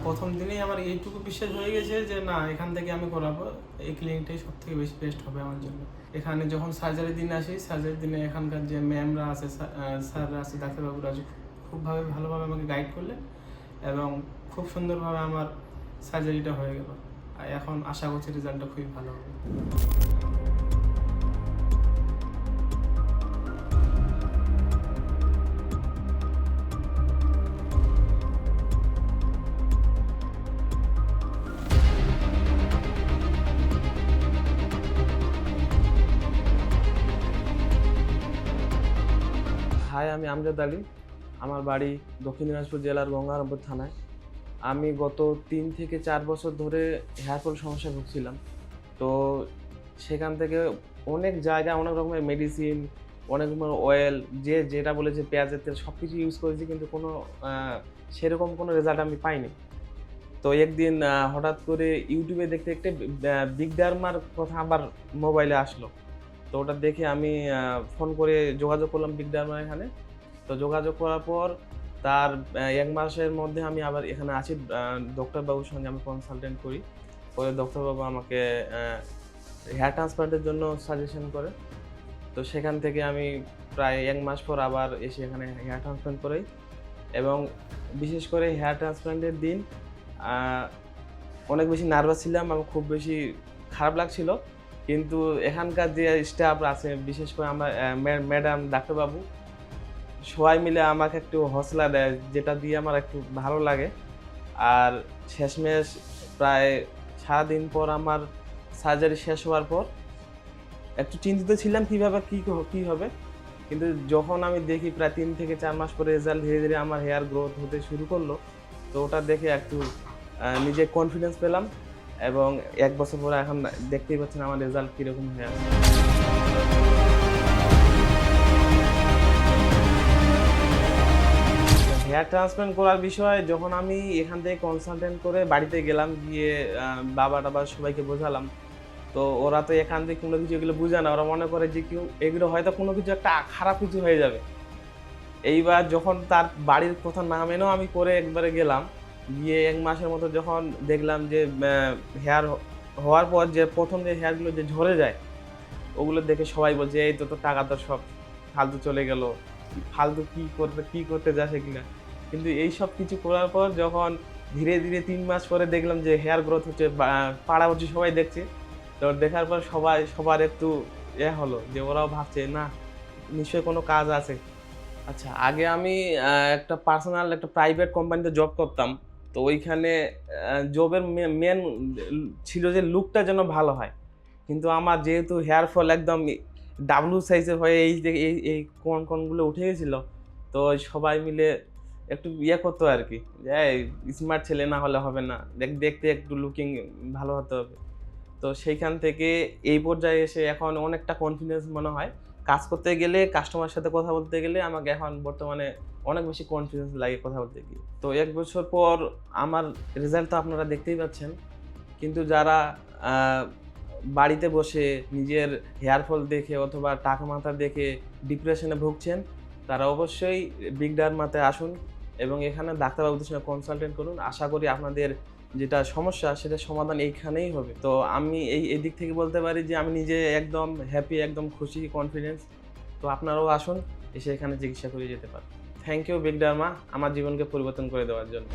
প্রথম দিনেই আমার এইটুকু বিশ্বাস হয়ে গেছে যে না, এখান থেকে আমি করাবো, এই ক্লিনিকটাই সব থেকে বেশি বেস্ট হবে আমার জন্য। এখানে যখন সার্জারির দিন আসি, সার্জারির দিনে এখানকার যে ম্যামরা আছে, স্যাররা আছে, ডাক্তারবাবুরা আছে, খুবভাবে ভালোভাবে আমাকে গাইড করলেন এবং খুব সুন্দরভাবে আমার সার্জারিটা হয়ে গেল। আর এখন আশা করছি রেজাল্টটা খুবই ভালো হবে। হাই, আমি আমজাদ আলী। আমার বাড়ি দক্ষিণ দিনাজপুর জেলার গঙ্গারামপুর থানায়। আমি গত 3 থেকে 4 বছর ধরে হেয়ারফল সমস্যায় ভুগছিলাম। তো সেখান থেকে অনেক জায়গায় অনেক রকমের মেডিসিন, অনেক রকমের অয়েল, যেটা বলেছে পেঁয়াজের তেল, সব কিছু ইউজ করেছি, কিন্তু কোনো সেরকম কোনো রেজাল্ট আমি পাইনি। তো একদিন হঠাৎ করে ইউটিউবে দেখতে দেখতে বিগ ডার্মার কথা আবার মোবাইলে আসলো। তো ওটা দেখে আমি ফোন করে যোগাযোগ করলাম বিগ ডার্মার এখানে। তো যোগাযোগ করার পর তার 1 মাসের মধ্যে আমি আবার এখানে আসি। ডক্টরবাবুর সঙ্গে আমি কনসালটেন্ট করি। পরে ডক্টরবাবু আমাকে হেয়ার ট্রান্সপ্লান্টের জন্য সাজেশন করে। তো সেখান থেকে আমি প্রায় 1 মাস পর আবার এসে এখানে হেয়ার ট্রান্সপ্লান্ট করাই। এবং বিশেষ করে হেয়ার ট্রান্সপ্লান্টের দিন অনেক বেশি নার্ভাস ছিলাম এবং খুব বেশি খারাপ লাগছিল। কিন্তু এখানকার যে স্টাফ আছে, বিশেষ করে আমার ম্যাডাম, ডাক্তারবাবু, সবাই মিলে আমাকে একটু হৌসলা দেয়, যেটা দিয়ে আমার একটু ভালো লাগে। আর শেষমেশ প্রায় সারাদিন পর আমার সার্জারি শেষ হওয়ার পর একটু চিন্তিত ছিলাম কীভাবে কী হবে। কিন্তু যখন আমি দেখি প্রায় 3 থেকে 4 মাস পরে রেজাল্ট ধীরে ধীরে আমার হেয়ার গ্রোথ হতে শুরু করলো, তো ওটা দেখে একটু নিজে কনফিডেন্স পেলাম। এবং 1 বছর পরে এখন দেখতেই পাচ্ছেন আমার রেজাল্ট কীরকম হয়ে আছে। হেয়ার ট্রান্সপ্লান্ট করার বিষয়ে যখন আমি এখান থেকে কনসালটেন্ট করে বাড়িতে গেলাম, গিয়ে বাবা সবাইকে বোঝালাম। তো ওরা তো এখান থেকে কোনো কিছু এগুলো বুঝে না। ওরা মনে করে যে এগুলো হয়তো কোনো কিছু একটা খারাপ কিছু হয়ে যাবে। এইবার যখন তার বাড়ির কথা না মেনেও আমি করে একবারে গেলাম, গিয়ে 1 মাসের মতো যখন দেখলাম যে হেয়ার হওয়ার পর যে প্রথম যে হেয়ারগুলো যে ঝরে যায়, ওগুলো দেখে সবাই বলছে এই তো টাকা তো সব ফালতু চলে গেল, ফালতু কী করতে যাস এগুলা। কিন্তু এই সব কিছু করার পর যখন ধীরে ধীরে 3 মাস পরে দেখলাম যে হেয়ার গ্রোথ হচ্ছে, পাড়াপড়শি সবাই দেখছে। তো দেখার পর সবার একটু হলো যে ওরাও ভাবছে না, নিশ্চয়ই কোনো কাজ আছে। আচ্ছা, আগে আমি একটা পার্সোনাল একটা প্রাইভেট কোম্পানিতে জব করতাম। তো ওইখানে জবের মেন ছিল যে লুকটা যেন ভালো হয়। কিন্তু আমার যেহেতু হেয়ার ফল একদম ডাবলু সাইজের হয়ে এই যে এই কোণগুলো উঠে গেছিলো, তো সবাই মিলে একটু করতো আর কি, যে স্মার্ট ছেলে না হলে হবে না, দেখতে একটু লুকিং ভালো হতে হবে। তো সেইখান থেকে এই পর্যায়ে এসে এখন অনেকটা কনফিডেন্স মনে হয়। কাজ করতে গেলে, কাস্টমারের সাথে কথা বলতে গেলে আমাকে এখন বর্তমানে অনেক বেশি কনফিডেন্স লাগে কথা বলতে গিয়ে। তো 1 বছর পর আমার রেজাল্ট তো আপনারা দেখতেই পাচ্ছেন। কিন্তু যারা বাড়িতে বসে নিজের হেয়ার ফল দেখে অথবা টাকা মাথা দেখে ডিপ্রেশনে ভুগছেন, তারা অবশ্যই বিগ ডার্মাতে আসুন এবং এখানে ডাক্তারবাবুদের সঙ্গে কনসালটেন্ট করুন। আশা করি আপনাদের যেটা সমস্যা সেটার সমাধান এইখানেই হবে। তো আমি এই দিক থেকে বলতে পারি যে আমি নিজে একদম হ্যাপি, একদম খুশি, কনফিডেন্স। তো আপনারাও আসুন, এসে এখানে চিকিৎসা করে যেতে পারেন। থ্যাংক ইউ বিগ ডার্মা, আমার জীবনকে পরিবর্তন করে দেওয়ার জন্য।